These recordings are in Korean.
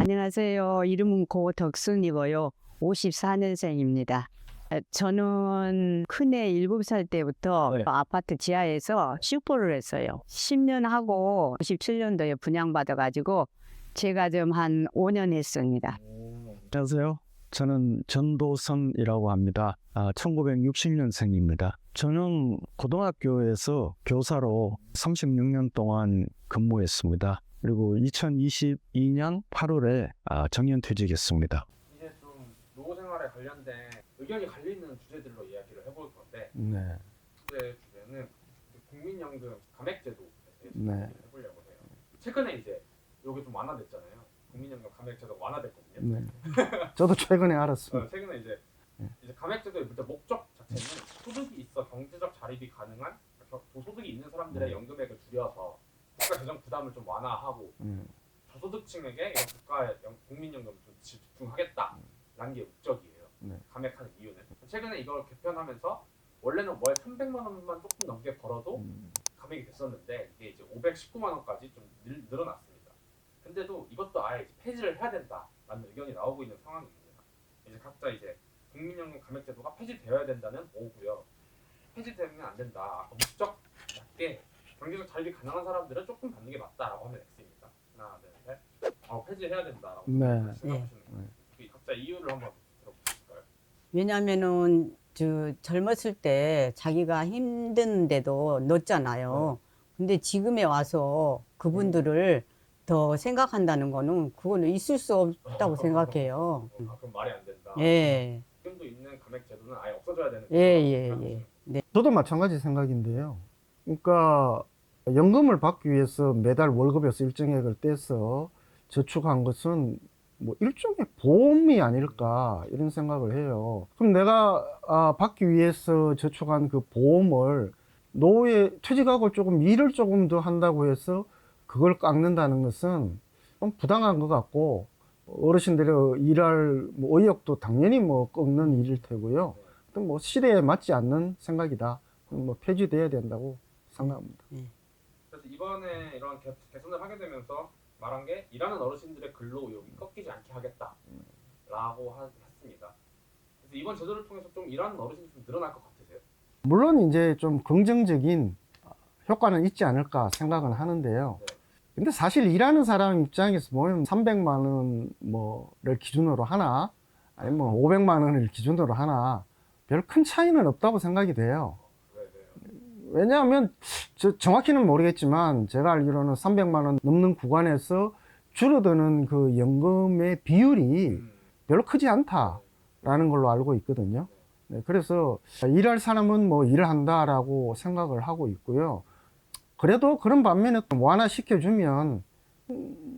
안녕하세요. 이름은 고덕순이고요. 54년생입니다. 저는 큰애 7살 때부터 네. 아파트 지하에서 슈퍼를 했어요. 10년 하고 97년도에 분양받아가지고 제가 좀 한 5년 했습니다. 안녕하세요. 저는 전도성이라고 합니다. 1960년생입니다. 저는 고등학교에서 교사로 36년 동안 근무했습니다. 그리고 2022년 8월에 정년퇴직했습니다. 이제 좀 노후 생활에 관련된 의견이 갈리는 주제들로 이야기를 해볼 건데, 네. 제 주제는 국민연금 감액제도에 대해서 네. 이야기를 해보려고 해요. 최근에 이제 이게 좀 완화됐잖아요. 국민연금 감액제도가 완화됐거든요. 네. 저도 최근에 알았습니다. 최근에 이제 감액제도의 목적 자체는 소득이 있어 경제적 자립이 가능한 소득이 있는 사람들의 연금액을 줄여서 국가 재정 부담을 좀 완화하고 저소득층에게 이런 국가의 국민연금을 좀 집중하겠다라는 게 목적이에요. 네. 감액하는 이유는 최근에 이걸 개편하면서 원래는 월 300만 원만 조금 넘게 벌어도 감액이 됐었는데 이게 이제 519만 원까지 좀 늘어났습니다. 근데도 이것도 아예 폐지를 해야 된다라는 의견이 나오고 있는 상황입니다. 이제 각자 이제 국민연금 감액제도가 폐지되어야 된다는 오고요. 폐지되면 안 된다. 아까 목적 맞게 경제적 자립이 가능한 사람들은 조금 받는 게 맞다라고 하는 X입니다. 하나, 둘, 셋. 폐지해야 된다라고 네. 생각하시는 거예요. 각자 이유를 한번 들어보실까요? 왜냐면은 젊었을 때 자기가 힘든데도 넣었잖아요. 근데 지금에 와서 그분들을 더 생각한다는 거는 그거는 있을 수 없다고 생각해요. 그럼 말이 안 된다. 예. 지금도 있는 감액제도는 아예 없어져야 되는 예. 네. 저도 마찬가지 생각인데요. 그러니까 연금을 받기 위해서 매달 월급에서 일정액을 떼서 저축한 것은 뭐 일종의 보험이 아닐까 이런 생각을 해요. 그럼 내가 받기 위해서 저축한 그 보험을 노후에 퇴직하고 조금 일을 조금 더 한다고 해서 그걸 깎는다는 것은 좀 부당한 것 같고, 어르신들의 일할 의욕도 당연히 꺾는 일일 테고요. 또 시대에 맞지 않는 생각이다. 폐지돼야 된다고 생각합니다. 그래서 이번에 이런 개선을 하게 되면서 말한 게 일하는 어르신들의 근로 의욕이 꺾이지 않게 하겠다라고 했습니다. 그래서 이번 제도를 통해서 좀 일하는 어르신이 좀 늘어날 것 같으세요? 물론 이제 좀 긍정적인 효과는 있지 않을까 생각은 하는데요. 근데 사실 일하는 사람 입장에서 보면 300만 원을 기준으로 하나, 아니면 500만 원을 기준으로 하나, 별 큰 차이는 없다고 생각이 돼요. 왜냐하면 정확히는 모르겠지만 제가 알기로는 300만 원 넘는 구간에서 줄어드는 그 연금의 비율이 별로 크지 않다라는 걸로 알고 있거든요. 네, 그래서 일할 사람은 일을 한다라고 생각을 하고 있고요. 그래도 그런 반면에 또 완화시켜주면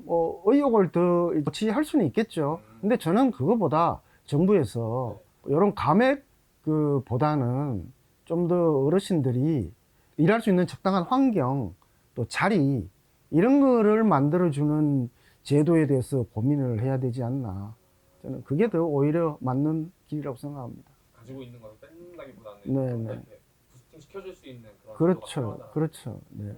의욕을 더 지할 수는 있겠죠. 근데 저는 그거보다 정부에서 이런 감액 보다는 좀 더 어르신들이 일할 수 있는 적당한 환경, 또 자리, 이런 거를 만들어주는 제도에 대해서 고민을 해야 되지 않나. 저는 그게 더 오히려 맞는 길이라고 생각합니다. 가지고 있는 것을 뺏는다기보다는 네네. 이렇게 부스팅 시켜줄 수 있는 그런 그렇죠. 네.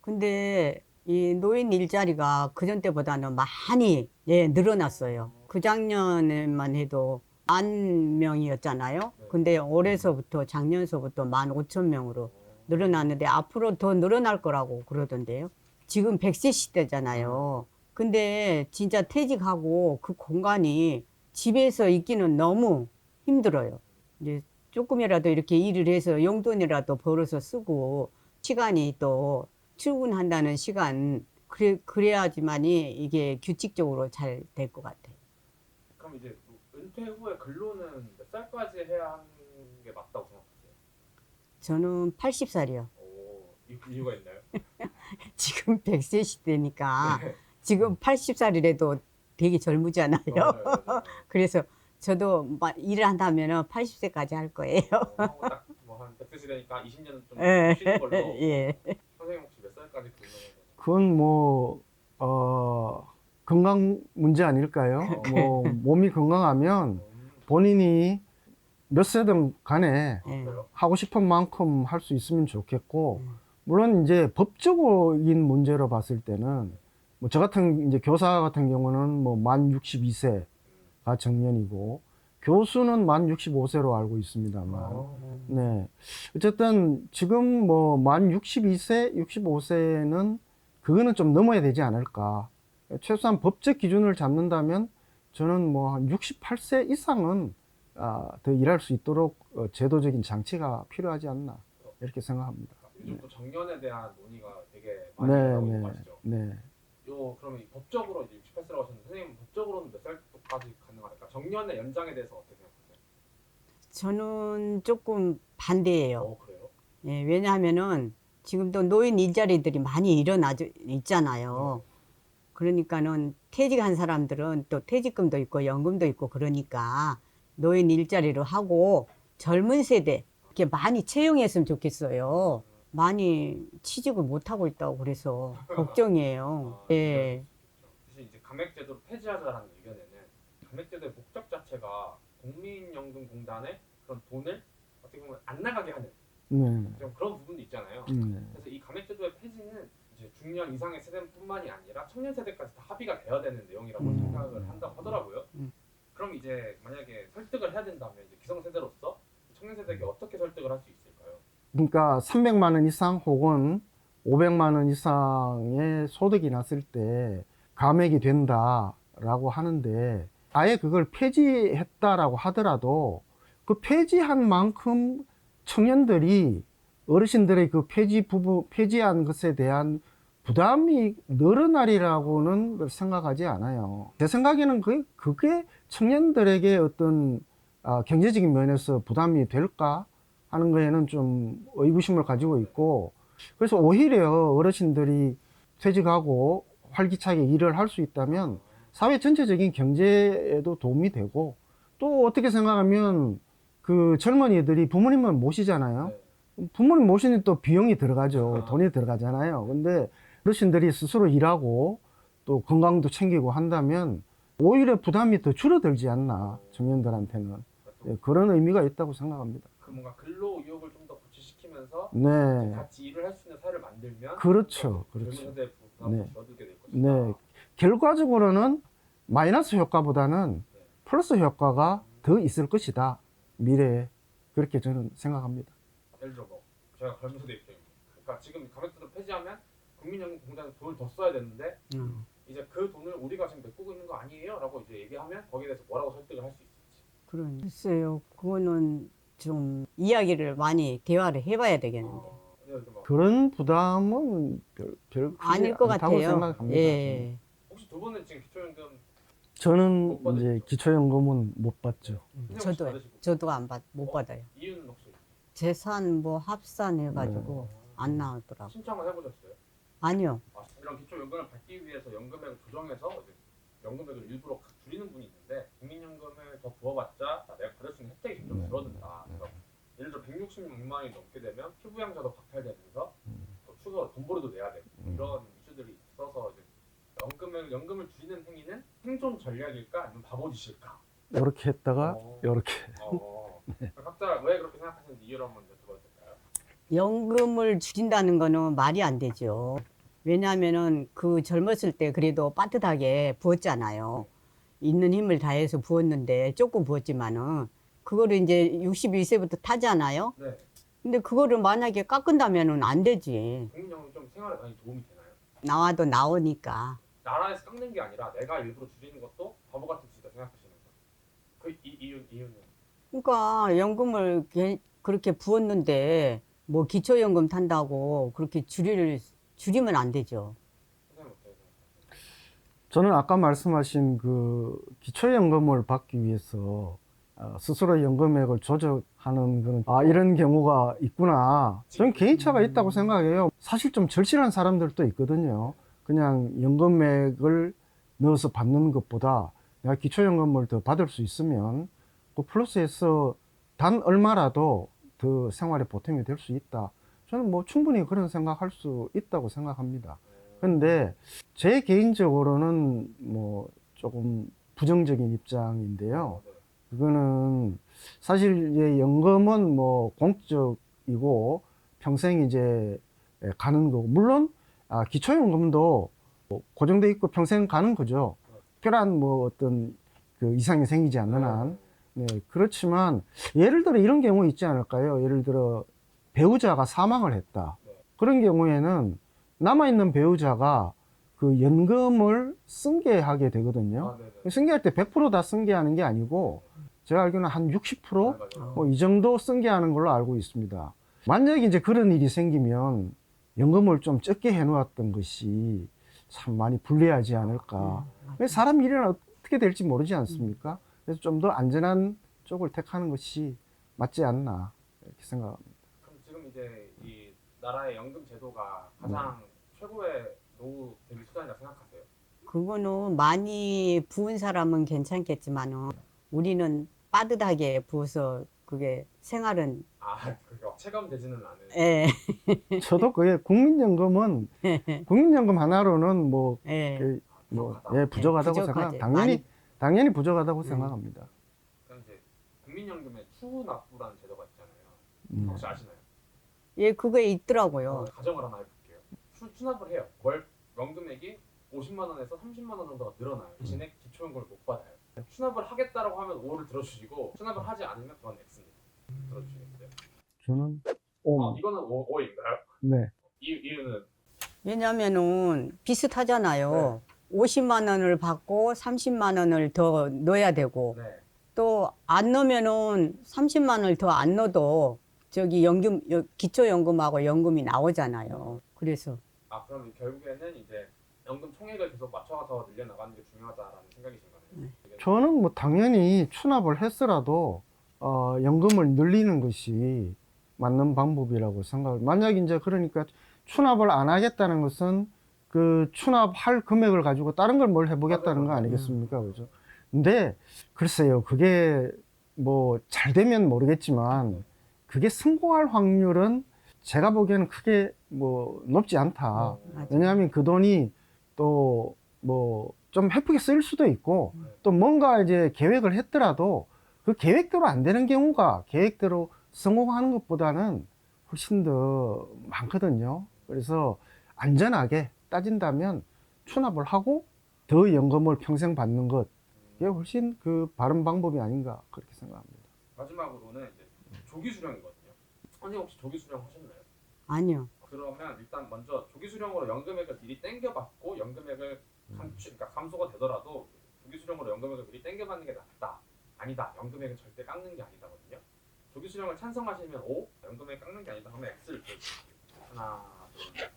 근데 이 노인 일자리가 그전 때보다는 많이 늘어났어요. 그 작년에만 해도 10,000명이었잖아요. 근데 올해서부터 작년서부터 15,000명으로 늘어났는데 앞으로 더 늘어날 거라고 그러던데요. 지금 100세 시대잖아요. 근데 진짜 퇴직하고 그 공간이 집에서 있기는 너무 힘들어요. 이제 조금이라도 이렇게 일을 해서 용돈이라도 벌어서 쓰고 시간이 또 출근한다는 시간 그래야지만이 이게 규칙적으로 잘 될 것 같아요. 그럼 이제 은퇴 후에 근로는 몇 살까지 해야 하는 게 맞다고 생각하세요? 저는 80살이요. 이유가 있나요? 지금 100세 시대니까 지금 80살이라도 되게 젊으잖아요. 맞아요. 그래서 저도 일을 한다면 80세까지 할 거예요. 한 100세 시대니까 20년은 좀 예. 쉬는 걸로. 예. 선생님 혹시 몇 살까지 근로를? 그건 건강 문제 아닐까요? 몸이 건강하면 본인이 몇 세든 간에 하고 싶은 만큼 할 수 있으면 좋겠고, 물론 이제 법적인 문제로 봤을 때는 뭐 저 같은 이제 교사 같은 경우는 뭐 만 62세가 정년이고 교수는 만 65세로 알고 있습니다만. 네. 어쨌든 지금 뭐 만 62세, 65세는 그거는 좀 넘어야 되지 않을까. 최소한 법적 기준을 잡는다면 저는 뭐 한 68세 이상은 더 일할 수 있도록 제도적인 장치가 필요하지 않나 이렇게 생각합니다. 요즘 또 정년에 대한 논의가 되게 많이 네, 나오고 있는 네, 것이죠. 네. 그러면 이 법적으로 이제 68세라고 하셨는데 선생님 법적으로는 몇 살까지 가능할까? 정년의 연장에 대해서 어떻게 생각하세요? 저는 조금 반대예요. 그래요? 예, 왜냐하면은 지금도 노인 일자리들이 많이 일어나져 있잖아요. 그러니까는 퇴직한 사람들은 또 퇴직금도 있고 연금도 있고 그러니까 노인 일자리를 하고 젊은 세대 이렇게 많이 채용했으면 좋겠어요. 많이 취직을 못 하고 있다고 그래서 걱정이에요. 예. 사실 이제 감액제도를 폐지하자라는 의견에는 감액제도의 목적 자체가 국민연금공단에 그런 돈을 어떻게 보면 안 나가게 하는 네. 좀 그런 부분도 있잖아요. 네. 그래서 이 감액제도의 폐지는 이제 중년 이상의 세대뿐만이 아니라 청년 세대까지 다 합의가 돼야 되는 내용이라고 생각을 한다고 하더라고요. 그럼 이제 만약에 설득을 해야 된다면 이제 기성세대로서 청년 세대에게 어떻게 설득을 할 수 있을까요? 그러니까 300만 원 이상 혹은 500만 원 이상의 소득이 났을 때 감액이 된다라고 하는데 아예 그걸 폐지했다라고 하더라도 그 폐지한 만큼 청년들이 어르신들의 그 폐지한 것에 대한 부담이 늘어나리라고는 생각하지 않아요. 제 생각에는 그게 청년들에게 어떤 경제적인 면에서 부담이 될까 하는 거에는 좀 의구심을 가지고 있고, 그래서 오히려 어르신들이 퇴직하고 활기차게 일을 할 수 있다면 사회 전체적인 경제에도 도움이 되고, 또 어떻게 생각하면 그 젊은이들이 부모님을 모시잖아요. 부모님 모시는 또 비용이 들어가죠. 돈이 들어가잖아요. 근데 어르신들이 스스로 일하고 또 건강도 챙기고 한다면 오히려 부담이 더 줄어들지 않나, 청년들한테는. 예, 그런 의미가 있다고 생각합니다. 그 뭔가 근로 의욕을 좀 더 고취시키면서 네. 같이 일을 할 수 있는 사회를 만들면 그렇죠. 젊은 그렇죠. 세대의 부담이 네. 줄어들게 될 것이다. 네. 결과적으로는 마이너스 효과보다는 플러스 효과가 더 있을 것이다. 미래에. 그렇게 저는 생각합니다. 예를 들어 뭐 제가 젊은 세대 입장입니다. 그러니까 지금 감액제도 폐지하면 국민연금공단에 돈을 더 써야 되는데 이제 그 돈을 우리가 지금 메꾸고 있는 거 아니에요? 라고 이제 얘기하면 거기에 대해서 뭐라고 설득을 할 수 있을지. 글쎄요, 그거는 좀 이야기를 많이 대화를 해봐야 되겠는데. 예를 들어 뭐 그런 부담은 별 아닐 것 않다고 같아요. 생각합니다. 예. 혹시 두 분은 지금 기초연금 저는 못 받으시죠? 이제 기초연금은 못 받죠. 선생님 혹시 받으시고 저도 못 받아요. 이유는 혹시 재산 뭐 합산해가지고 안 나오더라고. 신청을 해보셨어요? 아니요. 이런 기초연금을 받기 위해서 연금액을 조정해서 이제 연금액을 일부러 줄이는 분이 있는데 국민연금을 더 부어봤자 내가 받을 수 있는 혜택이 점점 줄어든다. 그래서 예를 들어 166만 원이 넘게 되면 피부양자도 박탈되면서 또 추가로 돈벌이도 내야 되고 이런 이슈들이 있어서 이제 연금을 줄이는 행위는 생존 전략일까 아니면 바보짓일까? 이렇게 했다가 이렇게. 각자 왜 그렇게 생각하시는지 이유를 한번 여쭤봐도 될까요? 연금을 줄인다는 거는 말이 안 되죠. 왜냐하면은 그 젊었을 때 그래도 빠듯하게 부었잖아요. 있는 힘을 다해서 부었는데 조금 부었지만은 그거를 이제 62세부터 타잖아요. 네. 근데 그거를 만약에 깎은다면은 안 되지. 국민연금 좀 생활에 많이 도움이 되나요? 나와도 나오니까. 나라에서 깎는 게 아니라 내가 일부러 줄이는 것도 바보 같은 짓이다 생각하시는 거예요. 그 이유는? 그러니까 연금을 그렇게 부었는데 뭐 기초연금 탄다고 그렇게 줄이면 안 되죠. 선생님 어떻게 생각하세요? 저는 아까 말씀하신 그 기초연금을 받기 위해서 스스로 연금액을 조정하는 그런 이런 경우가 있구나. 저는 개인차가 있다고 생각해요. 사실 좀 절실한 사람들도 있거든요. 그냥 연금액을 넣어서 받는 것보다 내가 기초연금을 더 받을 수 있으면 그 플러스해서 단 얼마라도 더 생활에 보탬이 될 수 있다. 저는 뭐 충분히 그런 생각할 수 있다고 생각합니다. 근데 제 개인적으로는 뭐 조금 부정적인 입장인데요. 그거는 사실 이제 연금은 뭐 공적이고 평생 이제 가는 거고, 물론 기초연금도 고정돼 있고 평생 가는 거죠. 특별한 뭐 어떤 그 이상이 생기지 않는 한. 네, 그렇지만 예를 들어 이런 경우 있지 않을까요? 예를 들어 배우자가 사망을 했다. 그런 경우에는 남아있는 배우자가 그 연금을 승계하게 되거든요. 승계할 때 100% 다 승계하는 게 아니고 제가 알기로는 한 60% 뭐 이 정도 승계하는 걸로 알고 있습니다. 만약에 이제 그런 일이 생기면 연금을 좀 적게 해놓았던 것이 참 많이 불리하지 않을까. 사람 일은 어떻게 될지 모르지 않습니까? 그래서 좀 더 안전한 쪽을 택하는 것이 맞지 않나 이렇게 생각합니다. 그럼 지금 이제 이 나라의 연금 제도가 가장 최고의 노후 대비 수단이라고 생각하세요? 그거는 많이 부은 사람은 괜찮겠지만은 우리는 빠듯하게 부어서 그게 생활은 그게 체감되지는 않은. 예. 저도 그게 국민연금은 국민연금 하나로는 뭐 예. 부족하다고 부족하지. 생각. 당연히 부족하다고 생각합니다. 그럼 이제 국민연금에 추납부라는 제도가 있잖아요. 혹시 아시나요? 예, 그게 있더라고요. 가정을 하나 해볼게요. 추납을 해요. 월 연금액이 50만 원에서 30만 원 정도가 늘어나요. 대신에 기초연금을 못 받아요. 추납을 하겠다라고 하면 O를 들어주시고 추납을 하지 않으면 그건 X입니다. 들어주시겠어요? 저는 이거는 O인가요? 네. 이유는 왜냐면은 비슷하잖아요. 50만 원을 받고 30만 원을 더 넣어야 되고 네. 또 안 넣으면은 30만 원을 더 안 넣어도 저기 연금 기초연금하고 연금이 나오잖아요. 그래서 그럼 결국에는 이제 연금 총액을 계속 맞춰서 늘려나가는 게 중요하다라는 생각이신 거네요. 저는 뭐 당연히 추납을 했더라도 연금을 늘리는 것이 맞는 방법이라고 생각을. 만약 이제 그러니까 추납을 안 하겠다는 것은 그 추납할 금액을 가지고 다른 걸 뭘 해보겠다는 거 아니겠습니까, 그죠? 근데 글쎄요, 그게 뭐 잘 되면 모르겠지만 그게 성공할 확률은 제가 보기에는 크게 뭐 높지 않다. 왜냐하면 그 돈이 또 뭐 좀 헤프게 쓰일 수도 있고 또 뭔가 이제 계획을 했더라도 그 계획대로 안 되는 경우가 계획대로 성공하는 것보다는 훨씬 더 많거든요. 그래서 안전하게 따진다면 추납을 하고 더 연금을 평생 받는 것, 이게 훨씬 그 바른 방법이 아닌가 그렇게 생각합니다. 마지막으로는 이제 조기 수령이거든요. 선생님 혹시 조기 수령 하셨나요? 아니요. 그러면 일단 먼저 조기 수령으로 연금액을 미리 땡겨받고 연금액을 그러니까 감소가 되더라도 조기 수령으로 연금액을 미리 땡겨받는 게 낫다. 아니다. 연금액은 절대 깎는 게 아니다거든요. 조기 수령을 찬성하시면 O, 연금액 깎는 게 아니다 하면 X를 보여주세요. 하나, 둘,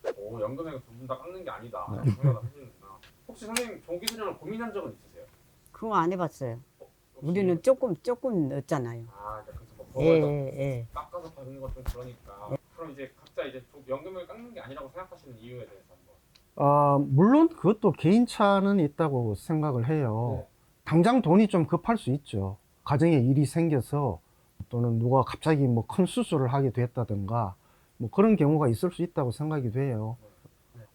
셋. O, 연금액을 두 분 다 깎는 게 아니다. 중요하다 하시는구나. 혹시 선생님 조기 수령을 고민한 적은 있으세요? 그거 안 해봤어요. 혹시- 우리는 조금 넣었잖아요. 그래서 뭐 예, 벌어서 예. 깎아서 받는 건 좀 그러니까. 그럼 이제 각자 이제 연금을 깎는 게 아니라고 생각하시는 이유에 대해서 한번. 물론 그것도 개인차는 있다고 생각을 해요. 당장 돈이 좀 급할 수 있죠. 가정에 일이 생겨서 또는 누가 갑자기 뭐 큰 수술을 하게 됐다든가 뭐 그런 경우가 있을 수 있다고 생각이 돼요.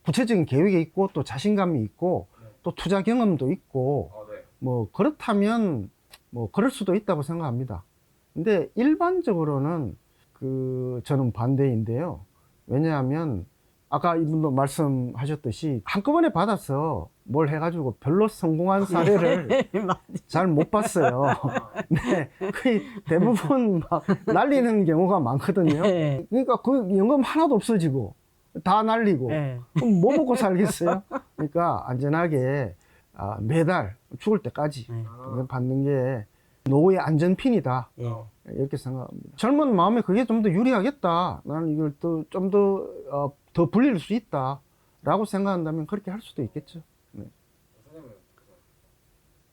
구체적인 계획이 있고 또 자신감이 있고 또 투자 경험도 있고 뭐 그렇다면 뭐 그럴 수도 있다고 생각합니다. 근데 일반적으로는 저는 반대인데요. 왜냐하면 아까 이분도 말씀하셨듯이 한꺼번에 받아서 뭘 해가지고 별로 성공한 사례를 잘 못 봤어요. 네, 거의 대부분 막 날리는 경우가 많거든요. 그러니까 그 연금 하나도 없어지고 다 날리고 그럼 뭐 먹고 살겠어요? 그러니까 안전하게 매달 죽을 때까지 받는 게 노후의 안전핀이다. 이렇게 생각합니다. 젊은 마음에 그게 좀 더 유리하겠다. 나는 이걸 또 좀 더 불릴 수 있다. 라고 생각한다면 그렇게 할 수도 있겠죠. 네. 선생님은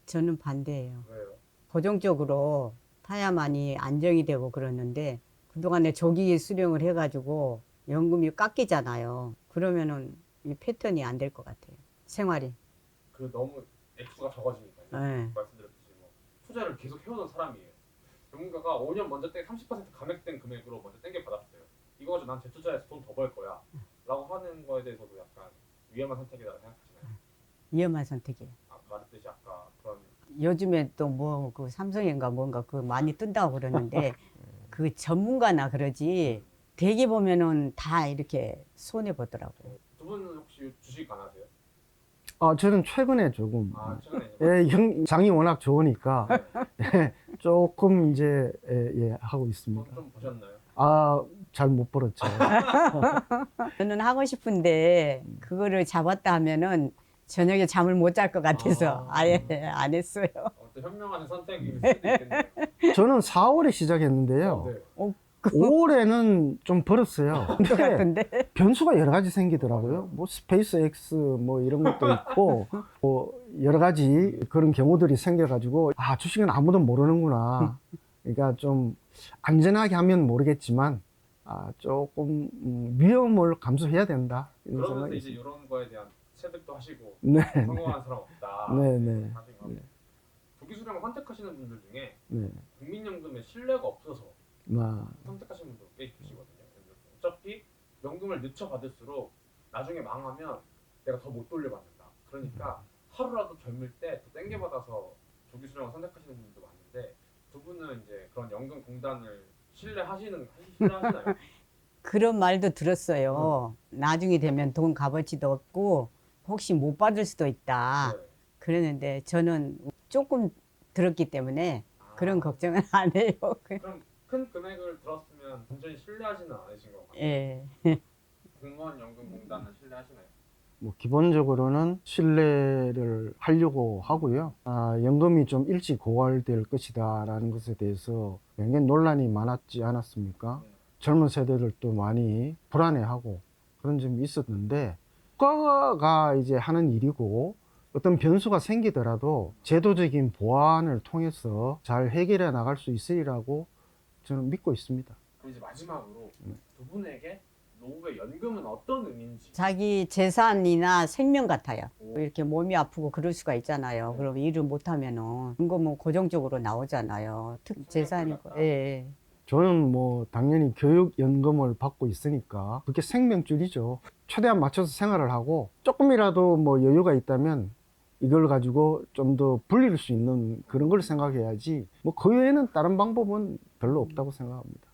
저는 반대예요. 왜요? 고정적으로 타야만이 안정이 되고 그러는데 그동안에 조기 수령을 해가지고 연금이 깎이잖아요. 그러면은 이 패턴이 안 될 것 같아요. 생활이. 너무 액수가 적어지니까요. 말씀드렸듯이 뭐 투자를 계속 해오던 사람이에요. 전문가가 5년 먼저 30% 감액된 금액으로 먼저 땡겨 받았어요. 이거 가지고 난 재투자해서 돈 더 벌 거야 라고 하는 거에 대해서도 약간 위험한 선택이라고 생각하시나요? 위험한 선택이에요. 말했듯이 아까 그런 요즘에 또 뭐 그 삼성인가 뭔가 그 많이 뜬다고 그러는데 그 전문가나 그러지 대기 보면은 다 이렇게 손해 보더라고요. 두 분은 혹시 주식 안 하세요? 저는 최근에 조금 최근에 장이 워낙 좋으니까 조금 이제 하고 있습니다. 좀 보셨나요? 잘 못 벌었죠. 저는 하고 싶은데 그거를 잡았다 하면은 저녁에 잠을 못 잘 것 같아서 아예 안 했어요. 또 현명한 선택일 수도 있겠네요. 저는 4월에 시작했는데요. 네. 5월에는 좀 벌었어요. 근데 같은데. 변수가 여러 가지 생기더라고요. 뭐 스페이스X 뭐 이런 것도 있고 뭐 여러 가지 그런 경우들이 생겨가지고 주식은 아무도 모르는구나. 그러니까 좀 안전하게 하면 모르겠지만 조금 위험을 감수해야 된다. 이런 그러면서 생각이 이제 있습니다. 이런 거에 대한 체득도 하시고 네, 성공한 사람 없다. 네. 하신 거. 조기 수령을 선택하시는 분들 중에 네. 국민연금에 신뢰가 없어서 선택하시는 분들 꽤 계시거든요. 어차피 연금을 늦춰 받을수록 나중에 망하면 내가 더 못 돌려받는다. 그러니까 하루라도 젊을 때 더 땡겨받아서 조기 수령을 선택하시는 분들도 많은데 두 분은 이제 그런 연금 공단을 신뢰하시나요? 그런 말도 들었어요. 나중에 되면 돈 값어치도 없고 혹시 못 받을 수도 있다. 네. 그러는데 저는 조금 들었기 때문에 그런 걱정은 안 해요. 그럼 큰 금액을 들었으면 완전히 신뢰하지는 않으신 건가요? 예. 공무원 연금 공단을 신뢰하시나요? 뭐 기본적으로는 신뢰를 하려고 하고요. 연금이 좀 일찍 고갈될 것이다라는 것에 대해서 굉장히 논란이 많았지 않았습니까? 젊은 세대들도 많이 불안해하고 그런 점이 있었는데 국가가 이제 하는 일이고 어떤 변수가 생기더라도 제도적인 보완을 통해서 잘 해결해 나갈 수 있으리라고 저는 믿고 있습니다. 그럼 이제 마지막으로 두 분에게 노후의 연금은 어떤 의미인지. 자기 재산이나 생명 같아요. 이렇게 몸이 아프고 그럴 수가 있잖아요. 네. 그럼 일을 못하면은 연금은 고정적으로 나오잖아요. 특 재산이고. 예. 저는 뭐 당연히 교육연금을 받고 있으니까 그게 생명줄이죠. 최대한 맞춰서 생활을 하고 조금이라도 뭐 여유가 있다면 이걸 가지고 좀 더 불릴 수 있는 그런 걸 생각해야지 뭐 그 외에는 다른 방법은 별로 없다고 생각합니다.